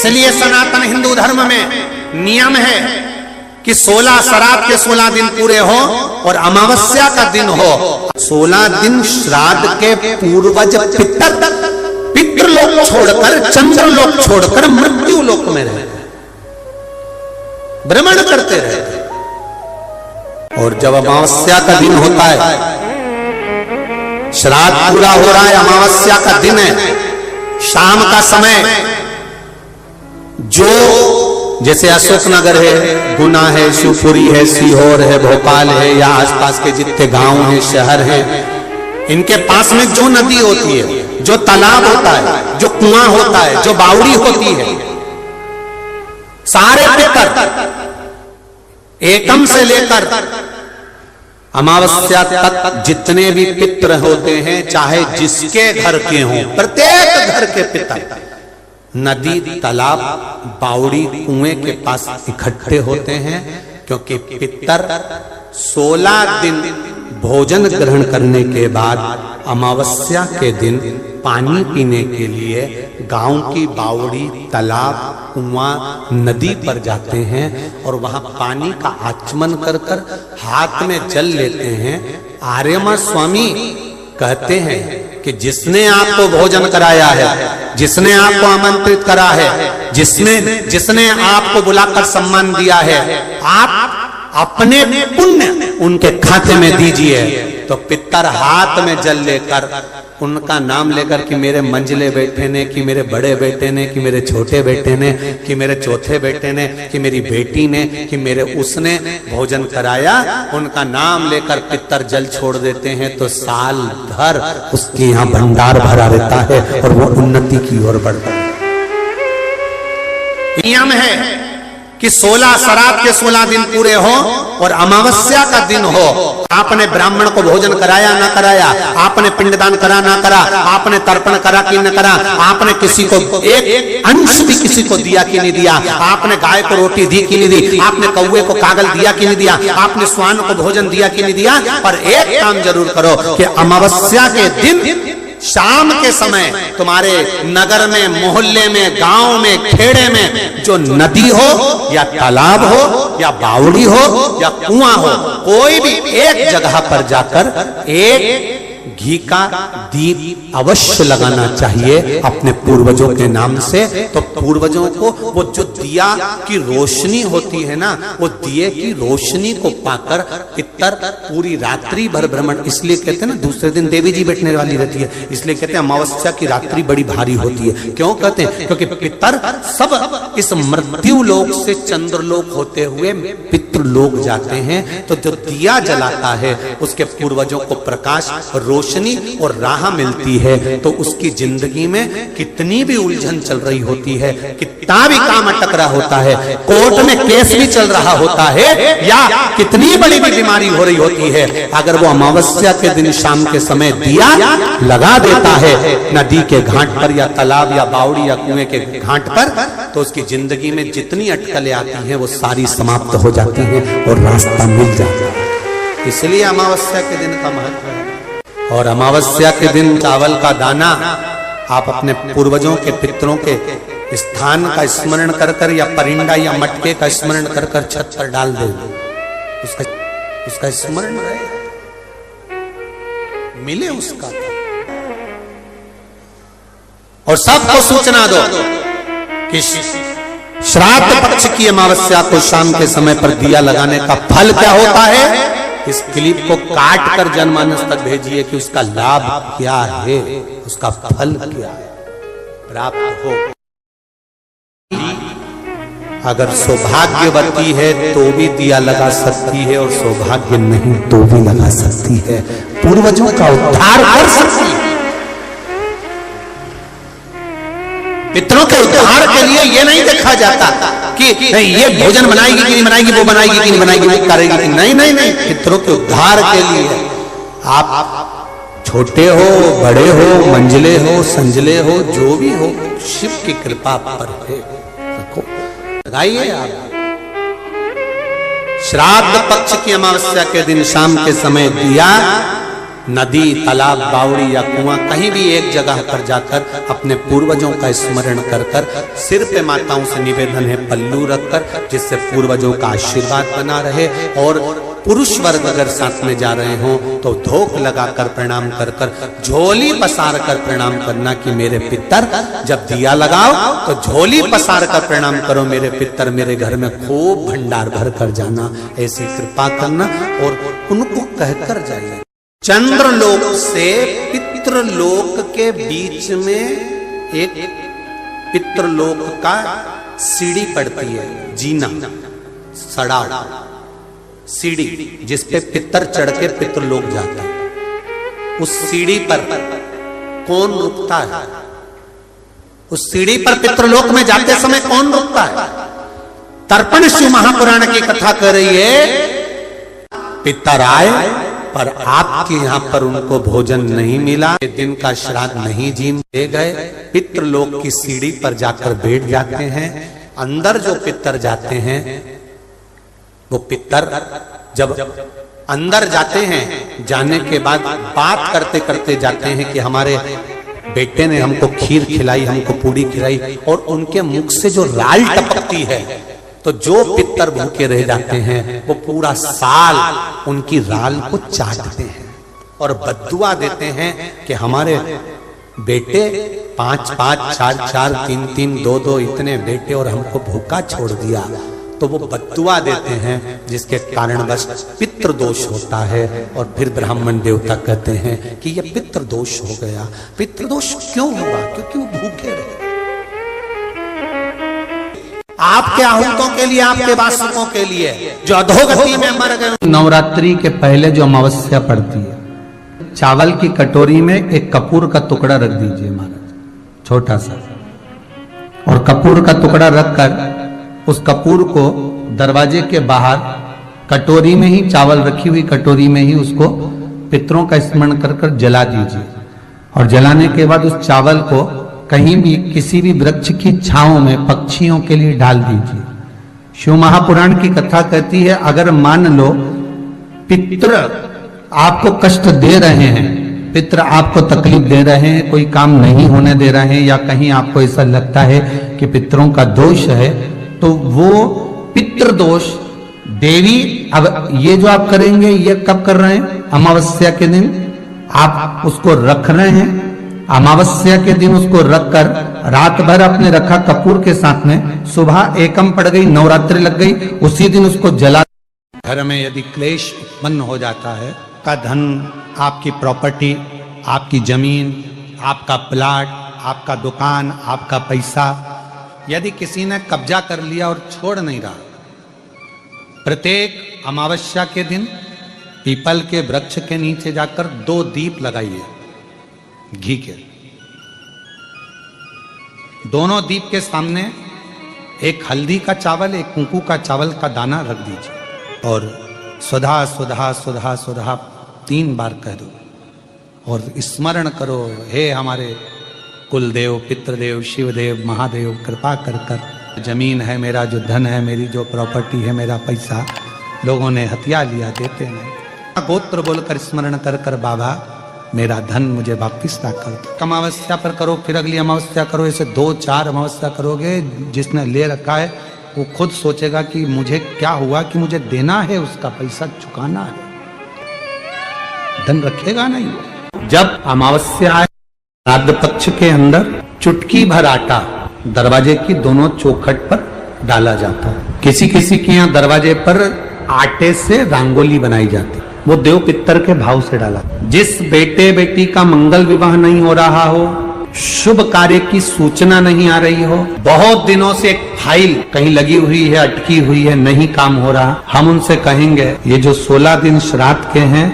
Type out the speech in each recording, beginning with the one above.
इसलिए सनातन हिंदू धर्म में नियम है कि 16 श्राद्ध के 16 दिन पूरे हो और अमावस्या का दिन हो। 16 दिन श्राद्ध के पूर्वज पितृलोक छोड़कर, चंद्रलोक छोड़कर मृत्यु लोक में रहते, भ्रमण करते रहते। और जब अमावस्या का दिन होता है, श्राद्ध पूरा हो रहा है, अमावस्या का दिन है, शाम का समय, जो जैसे अशोकनगर है, गुना है, शिवपुरी है, सीहोर है, भोपाल है, या आसपास के जितने गांव हैं, शहर हैं, इनके पास में जो नदी होती है, जो तालाब होता है, जो कुआं होता है, जो बावड़ी होती है, सारे पितर एकम से लेकर अमावस्या तक जितने भी पितर होते हैं, चाहे जिसके घर के हों, प्रत्येक घर के पितर नदी, तालाब, बावड़ी, कुएं के पास इकट्ठे होते हैं, क्योंकि पितर 16 दिन भोजन ग्रहण करने के बाद अमावस्या के दिन पानी पीने के लिए गांव की बावड़ी, तालाब, कुआं, नदी पर जाते हैं और वहां पानी का आचमन कर कर हाथ में जल लेते हैं। आर्यमा स्वामी कहते हैं कि जिसने आपको भोजन कराया है, जिसने आपको आमंत्रित करा है, जिसने आपको बुलाकर सम्मान दिया है, आप अपने पुण्य उनके खाते में दीजिए। तो पितर हाथ में जल लेकर उनका नाम लेकर कि मेरे मंझले बेटे ने, कि मेरे बड़े बेटे ने, कि मेरे छोटे बेटे ने, कि मेरे चौथे बेटे ने, कि मेरी बेटी ने, कि मेरे उसने भोजन कराया, उनका नाम लेकर पितर जल छोड़ देते हैं। तो साल भर उसके यहाँ भंडार भरा रहता है और वो उन्नति की ओर बढ़ता है। नियम है कि 16 श्राद्ध के 16 दिन पूरे हो और अमावस्या का दिन हो। आपने ब्राह्मण को भोजन कराया ना कराया, आपने पिंडदान करा ना करा, आपने तर्पण करा कि न करा, आपने किसी को एक अंश भी किसी को दिया कि नहीं दिया, आपने गाय को रोटी दी कि नहीं दी, आपने कौवे को कागल दिया कि नहीं दिया, आपने स्वान को भोजन दिया कि नहीं दिया, पर एक काम जरूर करो कि अमावस्या के दिन शाम के समय तुम्हारे नगर में, मोहल्ले में, गांव में, खेड़े में जो नदी हो या तालाब हो या बावड़ी हो या कुआं हो, कोई भी एक जगह पर जाकर एक घी का दीप अवश्य लगाना चाहिए अपने पूर्वजों के नाम से। तो पूर्वजों को वो जो दिया की रोशनी होती है ना, वो दिए की रोशनी को पाकर पितर पूरी रात्रि भर भ्रमण, इसलिए कहते हैं ना दूसरे दिन देवी जी बैठने वाली रहती है, इसलिए कहते हैं अमावस्या की रात्रि बड़ी भारी होती है। क्यों कहते हैं? क्योंकि पितर सब इस मृत्यु लोक से चंद्रलोक होते हुए पितृलोक जाते हैं। तो जो दिया जलाता है उसके पूर्वजों को प्रकाश, रोशनी और राह मिलती है। तो उसकी जिंदगी में कितनी भी उलझन चल रही होती है, कितना भी काम अटक रहा होता है, कोर्ट में केस भी चल रहा होता है, या कितनी बड़ी भी बीमारी हो रही होती है, अगर वो अमावस्या के दिन शाम के समय दिया लगा देता है नदी के घाट पर या तालाब या बावड़ी या कुएं के घाट पर, तो उसकी जिंदगी में जितनी अटकलें आती हैं वो सारी समाप्त हो जाती हैं और रास्ता मिल जाता है। इसलिए अमावस्या के दिन का महत्व है। और अमावस्या के दिन चावल का दाना आप अपने पूर्वजों के, पितरों के स्थान का स्मरण कर कर या परिंदा या मटके का स्मरण कर कर छत पर डाल दे, उसका स्मरण रहे, मिले उसका। और सबको सूचना दो कि श्राद्ध पक्ष की अमावस्या को शाम के समय पर दिया लगाने का फल क्या होता है। इस क्लिप को काट कर जनमानस तक भेजिए कि उसका लाभ क्या है, उसका फल क्या है, प्राप्त हो। अगर सौभाग्यवती है तो भी दिया लगा सकती है, और सौभाग्य नहीं तो भी लगा सकती है, पूर्वजों का उद्धार कर सकती है। पितरों के उद्धार के लिए ये नहीं देखा जाता कि ये भोजन बनाएगी कि नहीं बनाएगी, वो बनाएगी कि नहीं बनाएगी, वो करेगी कि नहीं। नहीं नहीं, पितरों के उद्धार के लिए आप छोटे हो, बड़े हो, मंझले हो, संजले हो, जो भी हो, शिव की कृपा पर है। देखो लगाइए आप। श्राद्ध पक्ष की अमावस्या के दिन शाम के समय दिया नदी, तालाब, बावड़ी या कुआं कहीं भी एक जगह पर जाकर अपने पूर्वजों का स्मरण कर कर सिर पे माताओं से निवेदन है पल्लू रखकर, जिससे पूर्वजों का आशीर्वाद बना रहे। और पुरुष वर्ग अगर साथ में जा रहे हों तो धोख लगाकर प्रणाम कर कर, झोली पसार कर प्रणाम करना कि मेरे पितर, जब दिया लगाओ तो झोली पसार कर प्रणाम करो मेरे पितर, मेरे घर में खूब भंडार भर कर जाना, ऐसी कृपा करना और उनको कहकर जाइए। चंद्रलोक से पितृलोक के बीच में एक पितृलोक का सीढ़ी पड़ती है, जीना, सड़ाव, सीढ़ी जिसपे पितर चढ़ के पितृलोक जाता है। उस सीढ़ी पर कौन रुकता है? उस सीढ़ी पर पितृलोक में जाते समय कौन रुकता है? तर्पण शिव महापुराण की कथा कर रही है, पितर आए पर आपके यहाँ पर उनको भोजन नहीं मिला, दिन का श्राद्ध नहीं जी दे गए, पितृलोक की सीढ़ी पर जाकर बैठ जाते हैं। अंदर जो पितर जाते हैं वो पितर जब अंदर जाते हैं, जाने के बाद बात करते करते जाते हैं कि हमारे बेटे ने हमको खीर खिलाई, हमको पूड़ी खिलाई, और उनके मुख से जो राल टपकती है, तो जो पितर भूखे रह जाते हैं वो पूरा साल उनकी राल को चाटते हैं और बद्दुआ देते हैं कि हमारे बेटे 5-5, 4-4, 3-3, 2-2 इतने बेटे और हमको भूखा छोड़ दिया। तो वो बद्दुआ देते हैं, जिसके कारणवश पितृदोष होता है। और फिर ब्राह्मण देवता कहते हैं कि ये पितृदोष हो गया। पितृदोष क्यों हुआ? क्योंकि वो भूखे रहे। आपके आहूतों के लिए, आपके वासुकों के लिए जो अधोगति में मर गए। नवरात्रि के पहले जो अमावस्या पड़ती है, चावल की कटोरी में एक कपूर का टुकड़ा रख दीजिए महाराज, छोटा सा, और कपूर का टुकड़ा रखकर उस कपूर को दरवाजे के बाहर कटोरी में ही, चावल रखी हुई कटोरी में ही उसको पितरों का स्मरण कर कर जला दीजिए। और जलाने के बाद उस चावल को कहीं भी किसी भी वृक्ष की छांव में पक्षियों के लिए डाल दीजिए। शिव महापुराण की कथा कहती है, अगर मान लो पितृ आपको कष्ट दे रहे हैं, पितृ आपको तकलीफ दे रहे हैं, कोई काम नहीं होने दे रहे हैं, या कहीं आपको ऐसा लगता है कि पितरों का दोष है, तो वो पितृदोष देवी, अब ये जो आप करेंगे ये कब कर रहे हैं? अमावस्या के दिन आप उसको रख रहे हैं। अमावस्या के दिन उसको रखकर रात भर आपने रखा कपूर के साथ में, सुबह एकम पड़ गई, नवरात्रि लग गई, उसी दिन उसको जला। घर में यदि क्लेश उत्पन्न हो जाता है, का धन, आपकी प्रॉपर्टी, आपकी जमीन, आपका प्लाट, आपका दुकान, आपका पैसा, यदि किसी ने कब्जा कर लिया और छोड़ नहीं रहा, प्रत्येक अमावस्या के दिन पीपल के वृक्ष के नीचे जाकर 2 दीप लगाइए घी के। दोनों दीप के सामने एक हल्दी का चावल, एक कुंकू का चावल का दाना रख दीजिए और सुधा सुधा सुधा सुधा 3 बार कह दो और स्मरण करो, हे हमारे कुलदेव, पितृदेव, शिवदेव, महादेव, कृपा कर कर जमीन है, मेरा जो धन है, मेरी जो प्रॉपर्टी है, मेरा पैसा लोगों ने हथिया लिया, देते नहीं। गोत्र बोलकर स्मरण कर कर बाबा मेरा धन मुझे वापिस ला कर दो। अमावस्या पर करो, फिर अगली अमावस्या करो, ऐसे 2-4 अमावस्या करोगे। जिसने ले रखा है वो खुद सोचेगा कि मुझे क्या हुआ, कि मुझे देना है, उसका पैसा चुकाना है, धन रखेगा नहीं। जब अमावस्या आए, श्राद्ध पक्ष के अंदर चुटकी भर आटा दरवाजे की दोनों चौखट पर डाला जाता है। किसी किसी के यहाँ दरवाजे पर आटे से रंगोली बनाई जाती, वो देव पितर के भाव से डाला। जिस बेटे बेटी का मंगल विवाह नहीं हो रहा हो, शुभ कार्य की सूचना नहीं आ रही हो, बहुत दिनों से एक फाइल कहीं लगी हुई है, अटकी हुई है, नहीं काम हो रहा, हम उनसे कहेंगे ये जो 16 दिन श्राद्ध के हैं,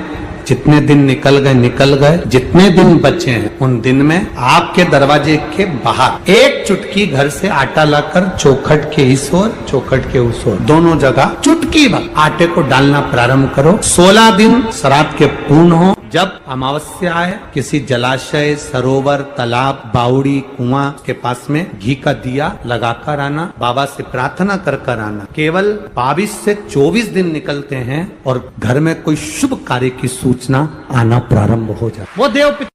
जितने दिन निकल गए, जितने दिन बचे हैं उन दिन में आपके दरवाजे के बाहर एक चुटकी घर से आटा लाकर चौखट के इस ओर, चौखट के उस ओर, दोनों जगह चुटकी भर आटे को डालना प्रारंभ करो। 16 दिन श्राद्ध के पूर्ण हो, जब अमावस्या है, किसी जलाशय, सरोवर, तालाब, बावड़ी, कुआं के पास में घी का दिया लगाकर आना, बाबा से प्रार्थना कर कर आना। केवल 22 से 24 दिन निकलते हैं और घर में कोई शुभ कार्य की सूचना आना प्रारंभ हो जाए। वो देव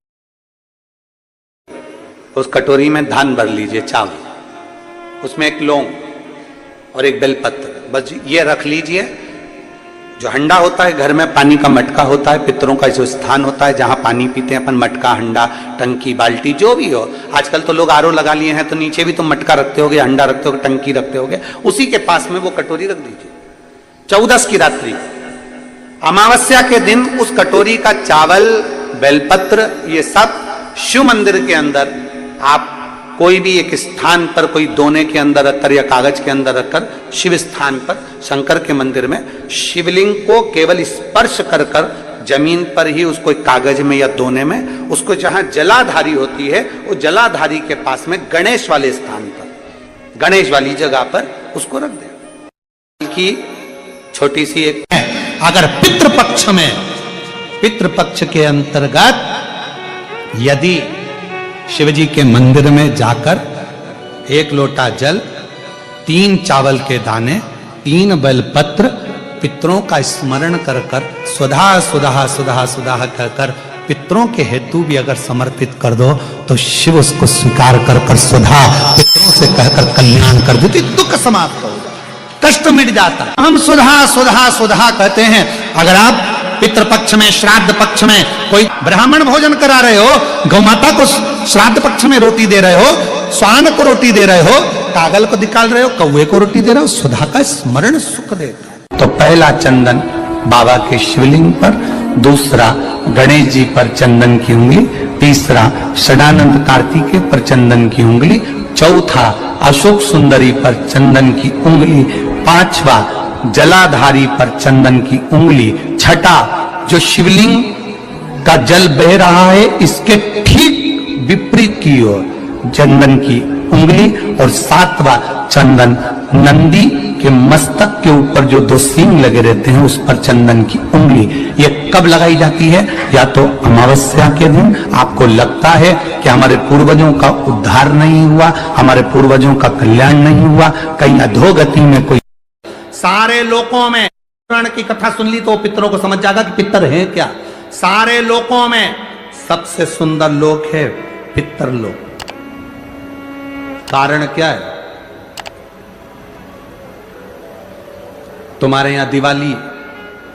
उस कटोरी में धान भर लीजिए, चावल, उसमें एक लौंग और एक बेलपत्र, बस ये रख लीजिए। जो हंडा होता है, घर में पानी का मटका होता है, पितरों का जो स्थान होता है जहां पानी पीते हैं अपन, मटका, हंडा, टंकी, बाल्टी, जो भी हो। आजकल तो लोग आरओ लगा लिए हैं, तो नीचे भी तुम मटका रखते होगे, हंडा रखते होगे, टंकी रखते होगे, उसी के पास में वो कटोरी रख दीजिए। 14 की रात्रि, अमावस्या के दिन उस कटोरी का चावल, बेलपत्र, ये सब शिव मंदिर के अंदर आप कोई भी एक स्थान पर, कोई दोने के अंदर रखकर या कागज के अंदर रखकर, शिव स्थान पर, शंकर के मंदिर में शिवलिंग को केवल स्पर्श कर कर जमीन पर ही उसको एक कागज में या दोने में, उसको जहां जलाधारी होती है, वो जलाधारी के पास में गणेश वाले स्थान पर, गणेश वाली जगह पर उसको रख दे। की छोटी सी एक, अगर पितृपक्ष के अंतर्गत यदि शिवजी के मंदिर में जाकर 1 लोटा जल, 3 चावल के दाने, 3 बेलपत्र, पितरों का स्मरण कर कर सुधा सुधा सुधा सुधा कहकर पितरों के हेतु भी अगर समर्पित कर दो तो शिव उसको स्वीकार कर कर सुधा पितरों से कहकर कल्याण कर देती, दुख समाप्त हो जाता, कष्ट मिट जाता है। हम सुधा सुधा सुधा कहते हैं। अगर आप पितृपक्ष में, श्राद्ध पक्ष में कोई ब्राह्मण भोजन करा रहे हो, गौ माता को श्राद्ध पक्ष में रोटी दे रहे हो, स्वान को रोटी दे रहे हो, कागल को निकाल रहे हो, कौवे को रोटी दे रहे हो, सुधा का स्मरण सुख देता है। तो पहला चंदन बाबा के शिवलिंग पर, दूसरा गणेश जी पर चंदन की उंगली, तीसरा षडानंद कार्तिकेय पर चंदन की उंगली, चौथा अशोक सुंदरी पर चंदन की उंगली, पांचवा जलाधारी पर चंदन की उंगली, छठा जो शिवलिंग का जल बह रहा है इसके ठीक विपरीत की ओर चंदन की उंगली, और सातवां चंदन नंदी के मस्तक के ऊपर जो 2 सींग लगे रहते हैं उस पर चंदन की उंगली। ये कब लगाई जाती है? या तो अमावस्या के दिन आपको लगता है कि हमारे पूर्वजों का उद्धार नहीं हुआ, हमारे पूर्वजों का कल्याण नहीं हुआ, कहीं अधोगति में कोई, सारे लोकों में पुराण की कथा सुन ली तो पितरों को समझ जाएगा कि पितर हैं क्या। सारे लोकों में सबसे सुंदर लोक है पितर लोक। कारण क्या है? तुम्हारे यहां दिवाली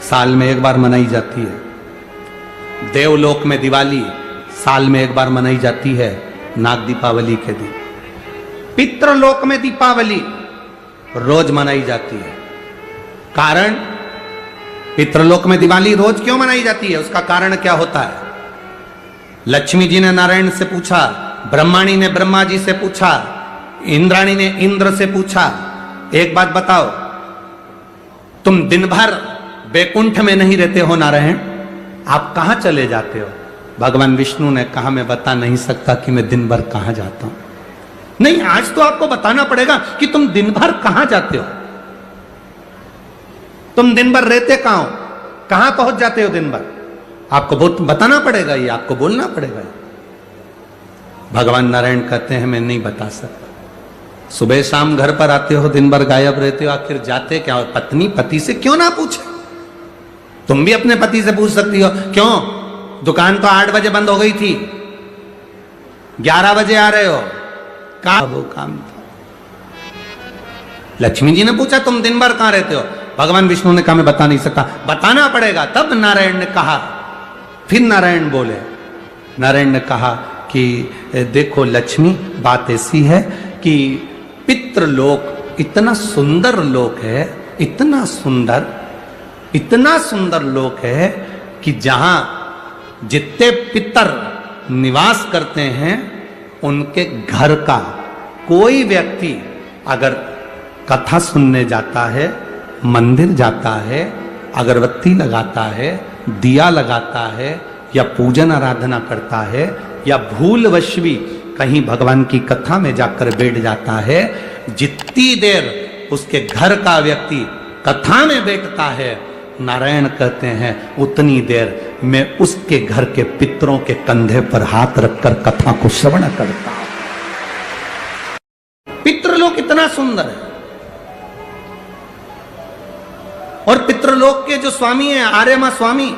साल में एक बार मनाई जाती है, देवलोक में दिवाली साल में एक बार मनाई जाती है, नाग दीपावली के दिन। पितृलोक में दीपावली रोज मनाई जाती है। कारण, पितृलोक में दिवाली रोज क्यों मनाई जाती है, उसका कारण क्या होता है? लक्ष्मी जी ने नारायण से पूछा, ब्रह्माणी ने ब्रह्मा जी से पूछा, इंद्राणी ने इंद्र से पूछा, एक बात बताओ, तुम दिन भर बैकुंठ में नहीं रहते हो नारायण, आप कहां चले जाते हो? भगवान विष्णु ने कहा, मैं बता नहीं सकता कि मैं दिन भर कहां जाता हूं। नहीं, आज तो आपको बताना पड़ेगा कि तुम दिन भर कहां जाते हो, तुम दिन भर रहते कहां हो, कहां पहुंच जाते हो दिन भर, आपको बताना पड़ेगा, ये आपको बोलना पड़ेगा। भगवान नारायण कहते हैं, मैं नहीं बता सकता। सुबह शाम घर पर आते हो, दिन भर गायब रहते हो, आखिर जाते क्या हो? पत्नी पति से क्यों ना पूछे? तुम भी अपने पति से पूछ सकती हो, क्यों दुकान तो 8 बजे बंद हो गई थी, 11 बजे आ रहे हो, वो काम था। लक्ष्मी जी ने पूछा, तुम दिन भर कहां रहते हो? भगवान विष्णु ने कहा, मैं बता नहीं सकता। बताना पड़ेगा। तब नारायण ने कहा, फिर नारायण बोले, नारायण ने कहा कि देखो लक्ष्मी, बात ऐसी है कि पितृलोक इतना सुंदर लोक है, इतना सुंदर लोक है कि जहां जितने पितर निवास करते हैं उनके घर का कोई व्यक्ति अगर कथा सुनने जाता है, मंदिर जाता है, अगरबत्ती लगाता है, दिया लगाता है, या पूजन आराधना करता है, या भूलवश भी कहीं भगवान की कथा में जाकर बैठ जाता है, जितनी देर उसके घर का व्यक्ति कथा में बैठता है नारायण कहते हैं उतनी देर मैं उसके घर के पितरों के कंधे पर हाथ रखकर कथा को श्रवण करता हूं। पितृलोक इतना सुंदर है, और पितृलोक के जो स्वामी हैं आर्यमा स्वामी,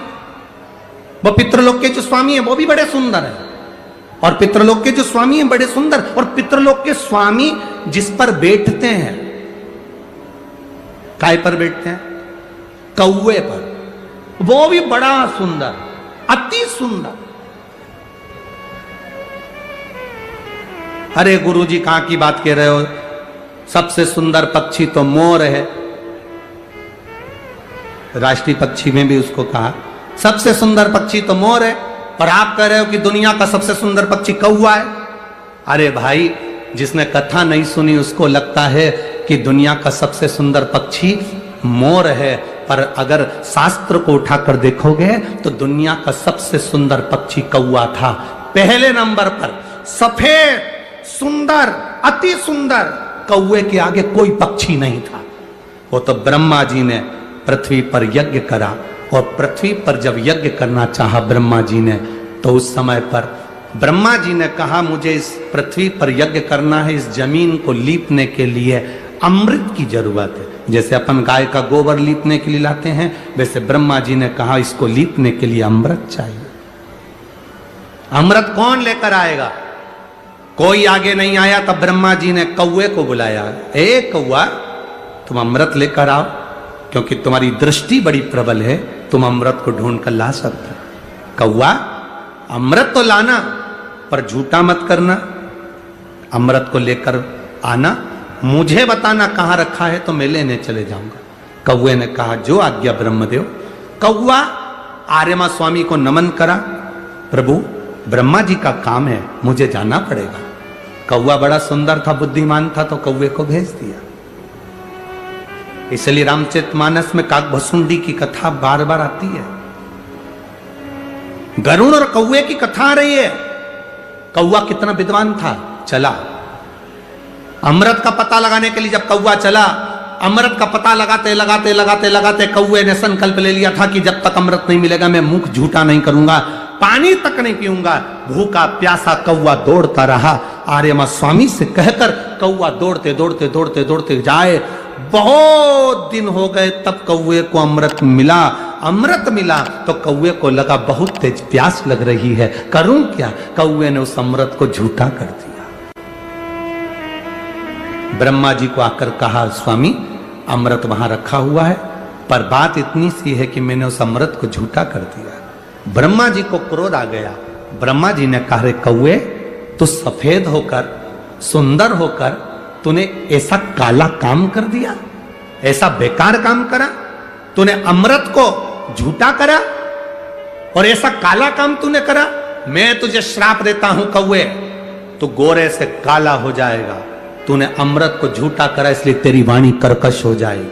वो पितृलोक के जो स्वामी हैं वो भी बड़े सुंदर हैं, और पितृलोक के जो स्वामी हैं बड़े सुंदर, और पितृलोक के स्वामी जिस पर बैठते हैं, काय पर बैठते हैं? कौवे पर, वो भी बड़ा सुंदर, अति सुंदर। अरे गुरुजी कहां की बात कह रहे हो, सबसे सुंदर पक्षी तो मोर है। राष्ट्रीय पक्षी में भी उसको कहा सबसे सुंदर पक्षी तो मोर है, और आप कह रहे हो कि दुनिया का सबसे सुंदर पक्षी कौवा है। अरे भाई, जिसने कथा नहीं सुनी उसको लगता है कि दुनिया का सबसे सुंदर पक्षी मोर है, पर अगर शास्त्र को उठाकर देखोगे तो दुनिया का सबसे सुंदर पक्षी कौवा था। पहले नंबर पर सफेद सुंदर अति सुंदर कौवे के आगे कोई पक्षी नहीं था। वो तो ब्रह्मा जी ने पृथ्वी पर यज्ञ करा, और पृथ्वी पर जब यज्ञ करना चाहा ब्रह्मा जी ने, तो उस समय पर ब्रह्मा जी ने कहा मुझे इस पृथ्वी पर यज्ञ करना है, इस जमीन को लीपने के लिए अमृत की जरूरत है। जैसे अपन गाय का गोबर लीपने के लिए लाते हैं, वैसे ब्रह्मा जी ने कहा इसको लीपने के लिए अमृत चाहिए। अमृत कौन लेकर आएगा? कोई आगे नहीं आया, तब ब्रह्मा जी ने कौवे को बुलाया, ए कौवा तुम अमृत लेकर आओ, क्योंकि तुम्हारी दृष्टि बड़ी प्रबल है, तुम अमृत को ढूंढ कर ला सकते। कौवा अमृत तो लाना, पर झूठा मत करना, अमृत को लेकर आना, मुझे बताना कहां रखा है तो मैं लेने चले जाऊंगा। कौवे ने कहा जो आज्ञा ब्रह्मदेव। कौवा आर्यमा स्वामी को नमन करा, प्रभु ब्रह्मा जी का काम है, मुझे जाना पड़ेगा। कौवा बड़ा सुंदर था, बुद्धिमान था, तो कौवे को भेज दिया। इसलिए रामचरितमानस में काकभसुंडी की कथा बार बार आती है। गरुड़ और कौवे की कथा आ रही है। कौवा कितना विद्वान था, चला अमृत का पता लगाने के लिए। जब कौवा चला, अमृत का पता लगाते लगाते लगाते लगाते कौवे ने संकल्प ले लिया था कि जब तक अमृत नहीं मिलेगा मैं मुख झूठा नहीं करूंगा, पानी तक नहीं पीऊंगा। भूखा प्यासा कौवा दौड़ता रहा। आर्यमा स्वामी से कहकर कौवा दौड़ते दौड़ते दौड़ते दौड़ते जाए। बहुत दिन हो गए, तब कौवे को अमृत मिला। अमृत मिला तो कौवे को लगा बहुत तेज प्यास लग रही है, करूं क्या? कौवे ने उस अमृत को झूठा कर दिया। ब्रह्मा जी को आकर कहा स्वामी अमृत वहां रखा हुआ है, पर बात इतनी सी है कि मैंने उस अमृत को झूठा कर दिया। ब्रह्मा जी को क्रोध आ गया। ब्रह्मा जी ने कहा रे कौवे, तू सफेद होकर सुंदर होकर तूने ऐसा काला काम कर दिया, ऐसा बेकार काम करा, तूने अमृत को झूठा करा और ऐसा काला काम तूने करा। मैं तुझे श्राप देता हूं कौवे, तू गोरे से काला हो जाएगा। तूने अमृत को झूठा करा, इसलिए तेरी वाणी कर्कश हो जाएगी,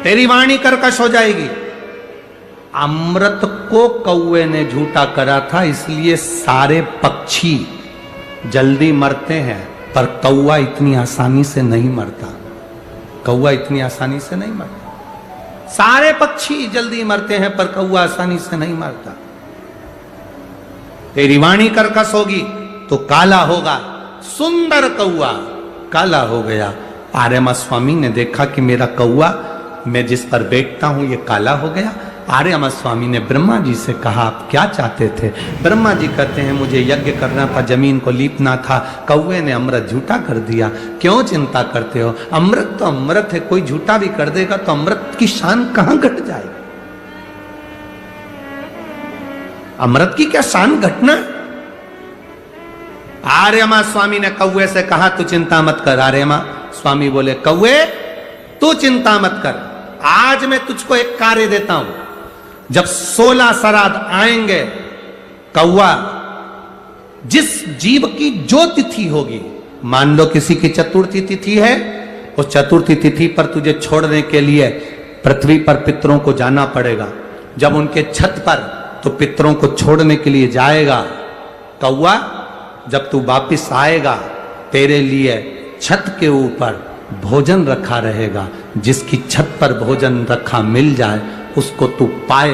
तेरी वाणी कर्कश हो जाएगी। अमृत को कौवे ने झूठा करा था, इसलिए सारे पक्षी जल्दी मरते हैं, पर कौवा इतनी आसानी से नहीं मरता। कौवा इतनी आसानी से नहीं मरता। सारे पक्षी जल्दी मरते हैं, पर कौवा आसानी से नहीं मरता। तेरी वाणी कर्कश होगी तो काला होगा। सुंदर कौवा काला हो गया। आर्यमा स्वामी ने देखा कि मेरा कौवा, मैं जिस पर बैठता हूं, ये काला हो गया। आर्यमा स्वामी ने ब्रह्मा जी से कहा आप क्या चाहते थे? ब्रह्मा जी कहते हैं मुझे यज्ञ करना था, जमीन को लीपना था, कौवे ने अमृत झूठा कर दिया। क्यों चिंता करते हो? अमृत तो अमृत है, कोई झूठा भी कर देगा तो अमृत की शान कहां घट जाएगी? अमृत की क्या शान घटना? आर्यमा स्वामी ने कौवे से कहा तू चिंता मत कर। आर्यमा स्वामी बोले कौवे तू चिंता मत कर, आज मैं तुझको एक कार्य देता हूं। जब 16 श्राद्ध आएंगे, कौवा जिस जीव की जो तिथि होगी, मान लो किसी की चतुर्थी तिथि है, उस चतुर्थी तिथि पर तुझे छोड़ने के लिए पृथ्वी पर पितरों को जाना पड़ेगा। जब उनके छत पर तो पितरों को छोड़ने के लिए जाएगा, कौवा जब तू वापिस आएगा, तेरे लिए छत के ऊपर भोजन रखा रहेगा, जिसकी छत पर भोजन रखा मिल जाए उसको तू पाए।